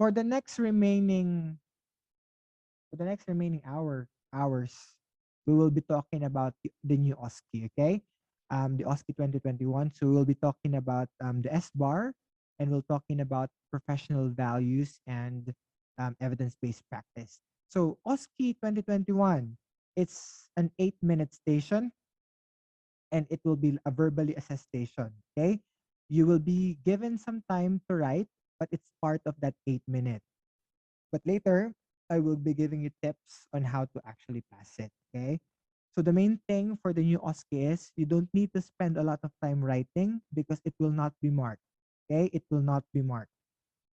For the next remaining hours, we will be talking about the new OSCE, okay? The OSCE 2021. So we'll be talking about the Sbar, and we'll talking about professional values and evidence-based practice. So OSCE 2021, it's an 8-minute station, and it will be a verbally assessed station, okay? You will be given some time to write, but it's part of that 8 minute. But later, I will be giving you tips on how to actually pass it. Okay. So the main thing for the new OSCE is you don't need to spend a lot of time writing because it will not be marked. Okay. It will not be marked.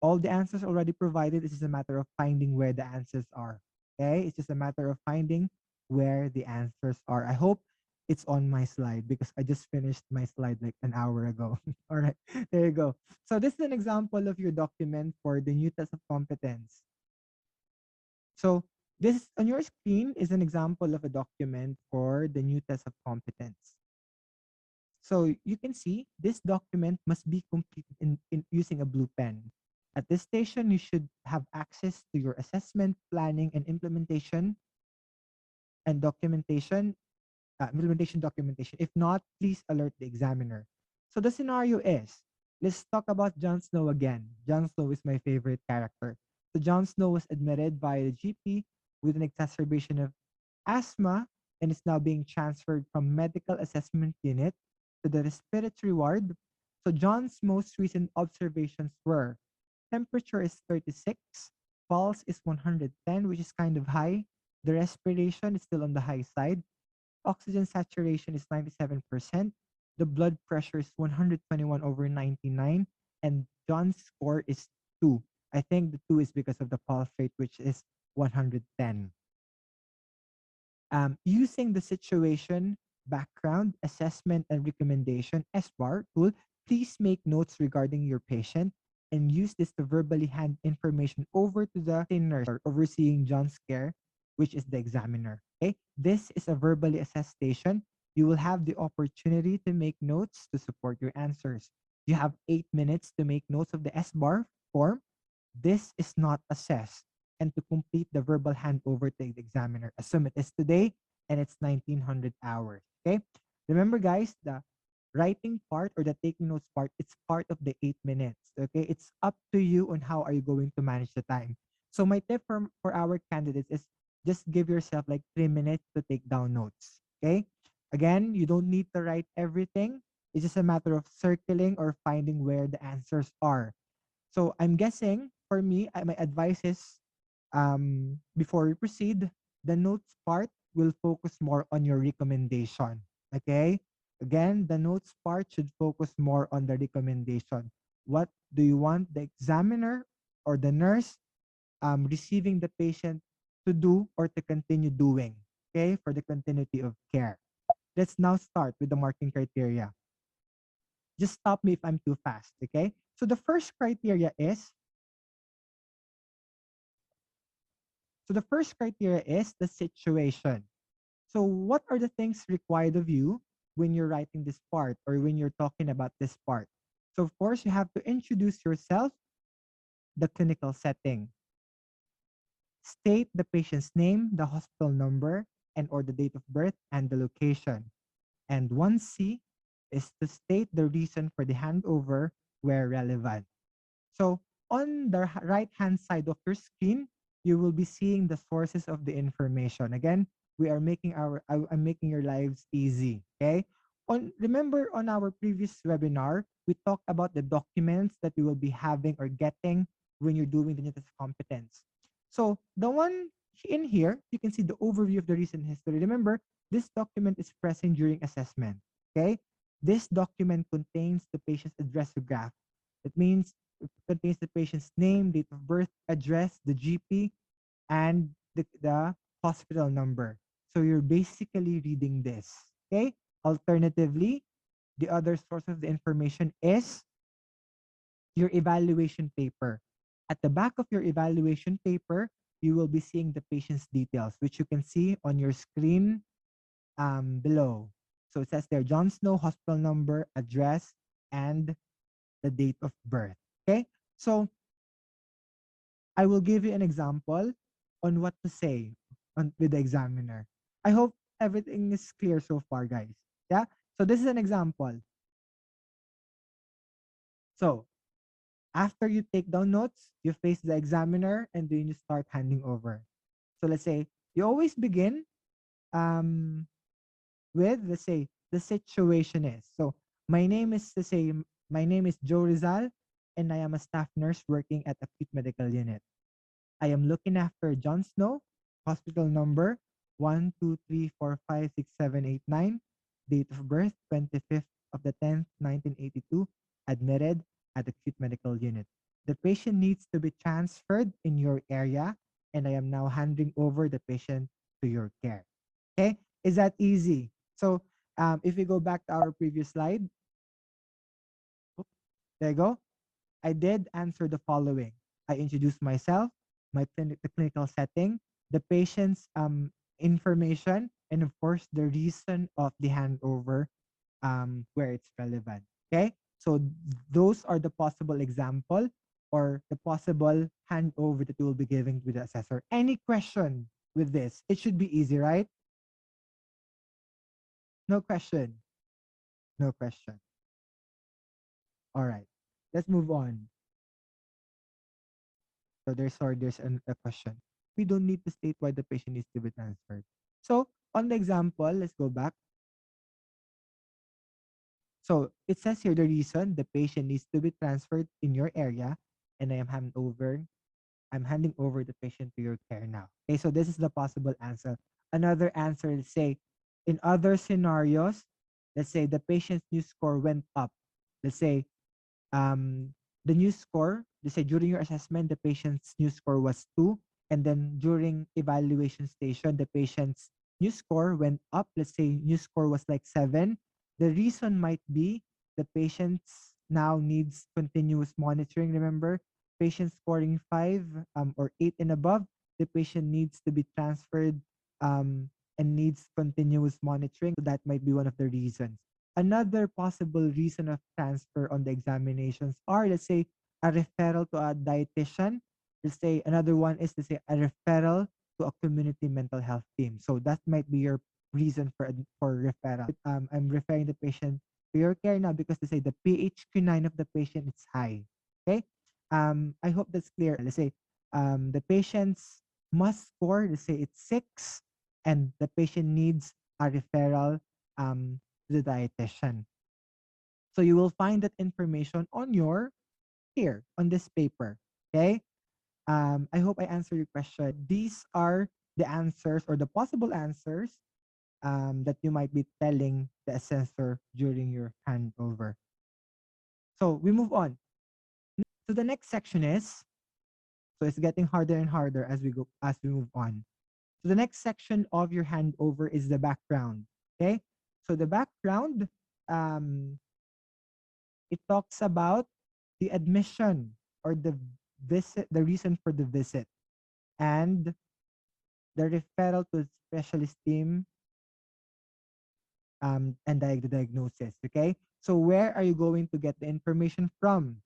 All the answers already provided. It's just a matter of finding where the answers are. Okay. It's just a matter of finding where the answers are. I hope it's on my slide because I just finished my slide like an hour ago. All right. There you go. So this is an example of your document for the new test of competence. So this on your screen is an example of a document for the new test of competence. So you can see this document must be completed in using a blue pen. At this station, you should have access to your assessment, planning, and implementation and documentation. If not, please alert the examiner. So the scenario is, let's talk about Jon Snow again. Jon Snow is my favorite character. So Jon Snow was admitted by the GP with an exacerbation of asthma and is now being transferred from medical assessment unit to the respiratory ward. So John's most recent observations were temperature is 36, pulse is 110, which is kind of high. The respiration is still on the high side. Oxygen saturation is 97%. The blood pressure is 121 over 99. And John's score is 2. I think the 2 is because of the pulse rate, which is 110. Using the situation, background, assessment, and recommendation SBAR tool, please make notes regarding your patient and use this to verbally hand information over to the nurse or overseeing John's care, which is the examiner. Okay, this is a verbally assessed station. You will have the opportunity to make notes to support your answers. You have 8 minutes to make notes of the SBAR form. This is not assessed and to complete the verbal handover to the examiner. Assume it is today and it's 1900 hours. Okay. Remember, guys, the writing part or the taking notes part, it's part of the 8 minutes. Okay. It's up to you on how are you going to manage the time. So my tip for our candidates is just give yourself like 3 minutes to take down notes. Okay. Again, you don't need to write everything. It's just a matter of circling or finding where the answers are. So I'm guessing for me, my advice is before we proceed, the notes part will focus more on your recommendation. Okay. Again, the notes part should focus more on the recommendation. What do you want the examiner or the nurse receiving the patient to do or to continue doing? Okay. For the continuity of care. Let's now start with the marking criteria. Just stop me if I'm too fast. Okay. So the first criteria is the situation. So what are the things required of you when you're writing this part or when you're talking about this part? So of course, you have to introduce yourself, the clinical setting, state the patient's name, the hospital number, and or the date of birth and the location. And 1C is to state the reason for the handover where relevant. So on the right-hand side of your screen, you will be seeing the sources of the information. Again, we are making I'm making your lives easy. Okay. Remember on our previous webinar, we talked about the documents that you will be having or getting when you're doing the test of competence. So the one in here, you can see the overview of the recent history. Remember, this document is present during assessment. Okay. This document contains the patient's address graph. It means it contains the patient's name, date of birth, address, the GP, and the hospital number. So you're basically reading this. Okay. Alternatively, the other source of the information is your evaluation paper. At the back of your evaluation paper, you will be seeing the patient's details, which you can see on your screen below. So it says there, John Snow, hospital number, address, and the date of birth. Okay. So I will give you an example on what to say with the examiner. I hope everything is clear so far, guys. Yeah. So this is an example. So after you take down notes, you face the examiner and then you start handing over. So let's say you always begin um, with, let's say, the situation is. So my name is Joe Rizal and I am a staff nurse working at acute medical unit. I am looking after John Snow, hospital number 123456789, date of birth 25th of the 10th, 1982, admitted at acute medical unit. The patient needs to be transferred in your area, and I am now handing over the patient to your care. Okay, is that easy? So, if we go back to our previous slide, there you go. I did answer the following. I introduced myself, the clinical setting, the patient's information, and of course the reason of the handover where it's relevant. Okay, so those are the possible example or the possible handover that you will be giving to the assessor. Any question with this? It should be easy, right? No question. No question. All right. Let's move on. So a question. We don't need to state why the patient needs to be transferred. So on the example, let's go back. So it says here the reason the patient needs to be transferred in your area, and I'm handing over the patient to your care now. Okay, so this is the possible answer. Another answer, let's say, in other scenarios, let's say the patient's new score went up. Let's say um, the new score, they say during your assessment, the patient's new score was 2. And then during evaluation station, the patient's new score went up. Let's say new score was like 7. The reason might be the patient's now needs continuous monitoring. Remember, patient scoring 5 or 8 and above, the patient needs to be transferred um, and needs continuous monitoring. So that might be one of the reasons. Another possible reason of transfer on the examinations are, let's say, a referral to a dietitian. Let's say another one is, let's say, a referral to a community mental health team. So that might be your reason for referral. I'm referring the patient to your care now because they say the PHQ-9 of the patient is high. Okay. I hope that's clear. Let's say the patient's must score, let's say it's 6, and the patient needs a referral to the dietitian. So you will find that information on your here on this paper. Okay. I hope I answered your question. These are the answers or the possible answers that you might be telling the assessor during your handover. So we move on. So the next section is, so it's getting harder and harder as we move on. So the next section of your handover is the background. Okay. So the background, um, it talks about the admission or the reason for the visit, and the referral to specialist team and the diagnosis. Okay. So where are you going to get the information from?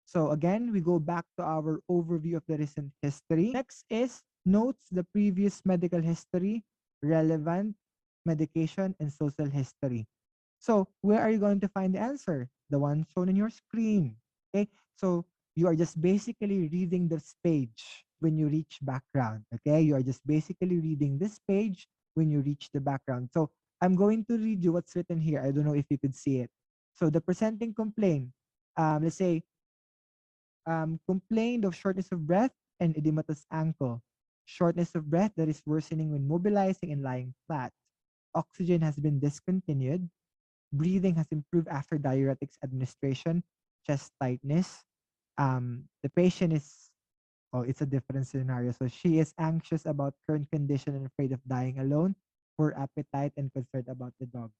So again, we go back to our overview of the recent history. Next is notes the previous medical history, relevant medication, and social history. So where are you going to find the answer? The one shown on your screen. Okay. So you are just basically reading this page when you reach background. Okay. You are just basically reading this page when you reach the background. So I'm going to read you what's written here. I don't know if you could see it. So the presenting complaint, let's say complained of shortness of breath and edematous ankle. Shortness of breath that is worsening when mobilizing and lying flat. Oxygen has been discontinued. Breathing has improved after diuretics administration. Chest tightness. The patient is, oh, it's a different scenario. So she is anxious about current condition and afraid of dying alone. Poor appetite and concerned about the dog.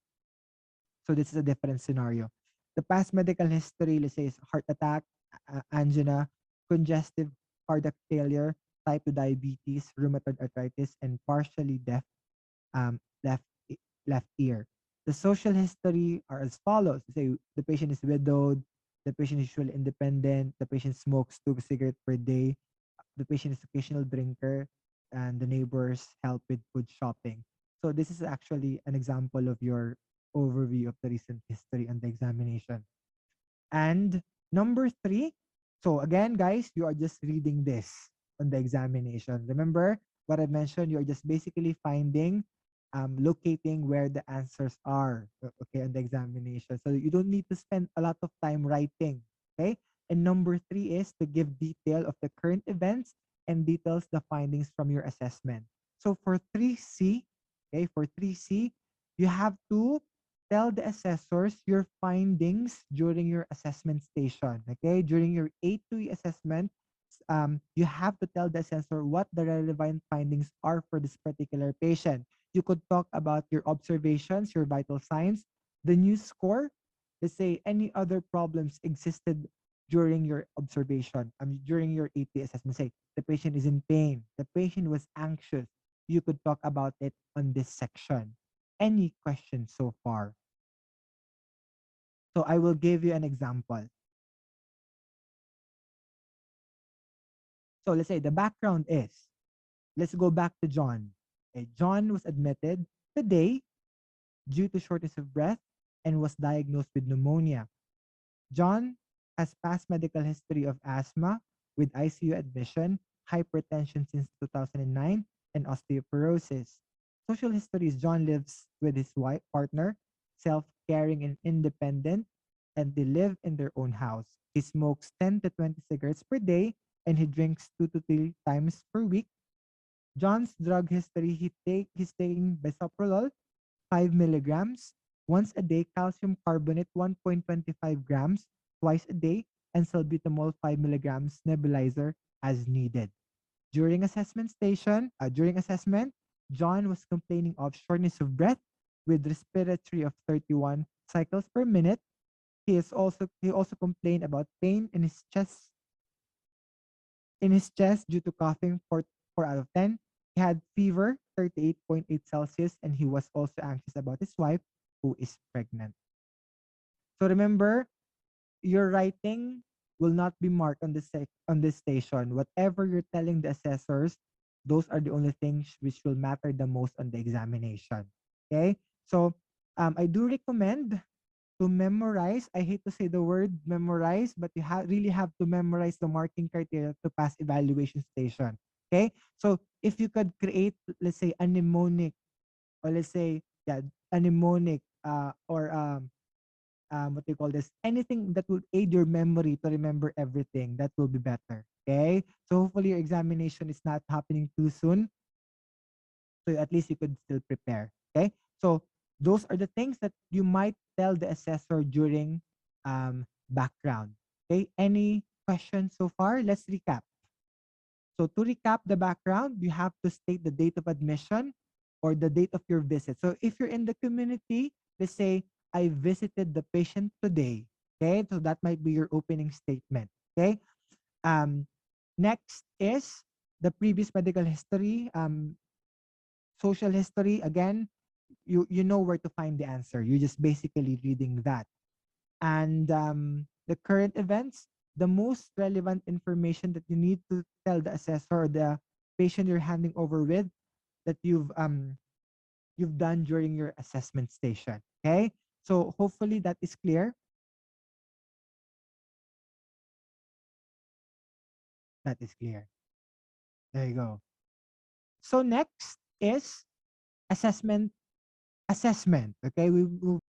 So this is a different scenario. The past medical history, let's say, is heart attack, angina, congestive cardiac failure, type 2 diabetes, rheumatoid arthritis, and partially deaf um, left left ear. The social history are as follows. Say the patient is widowed, the patient is usually independent, the patient smokes 2 cigarettes per day, the patient is occasional drinker, and the neighbors help with food shopping. So this is actually an example of your overview of the recent history and the examination. And number three, so again, guys, you are just reading this on the examination. Remember what I mentioned? You're just basically finding, locating where the answers are, okay, on the examination. So you don't need to spend a lot of time writing, okay? And number three is to give detail of the current events and details the findings from your assessment. So for 3C, okay, for 3C, you have to tell the assessors your findings during your assessment station. Okay, during your A2E assessment, you have to tell the assessor what the relevant findings are for this particular patient. You could talk about your observations, your vital signs, the new score. Let's say any other problems existed during your observation. During your A2E assessment, say the patient is in pain, the patient was anxious. You could talk about it on this section. Any questions so far? So I will give you an example. So let's say the background is, let's go back to John. Okay, John was admitted today due to shortness of breath and was diagnosed with pneumonia. John has past medical history of asthma with ICU admission, hypertension since 2009, and osteoporosis. Social history is John lives with his wife partner, self-caring and independent, and they live in their own house. He smokes 10 to 20 cigarettes per day, and he drinks 2 to 3 times per week. John's drug history, he's taking bisoprolol 5 milligrams once a day, calcium carbonate 1.25 grams twice a day, and salbutamol 5 milligrams nebulizer as needed. During assessment, John was complaining of shortness of breath with respiratory of 31 cycles per minute. He also complained about pain in his chest due to coughing for 4 out of 10. He had fever 38.8 Celsius, and he was also anxious about his wife who is pregnant. So remember, your writing will not be marked on this station. Whatever you're telling the assessors, those are the only things which will matter the most on the examination. Okay? So I do recommend to memorize. I hate to say the word memorize, but you really have to memorize the marking criteria to pass evaluation station. Okay? So if you could create, let's say, a mnemonic, or let's say, yeah, a mnemonic, or what do you call this? Anything that will aid your memory to remember everything, that will be better. Okay? So hopefully your examination is not happening too soon. So at least you could still prepare. Okay? So those are the things that you might tell the assessor during background. Okay? Any questions so far? Let's recap. So to recap the background, you have to state the date of admission or the date of your visit. So if you're in the community, let's say I visited the patient today. Okay, so that might be your opening statement. Okay. Um, Next is the previous medical history, social history. Again, you know where to find the answer. You're just basically reading that. And the current events, the most relevant information that you need to tell the assessor or the patient you're handing over with, that you've done during your assessment station. Okay, so hopefully that is clear. That is clear. There you go. So next is assessment. Okay, we move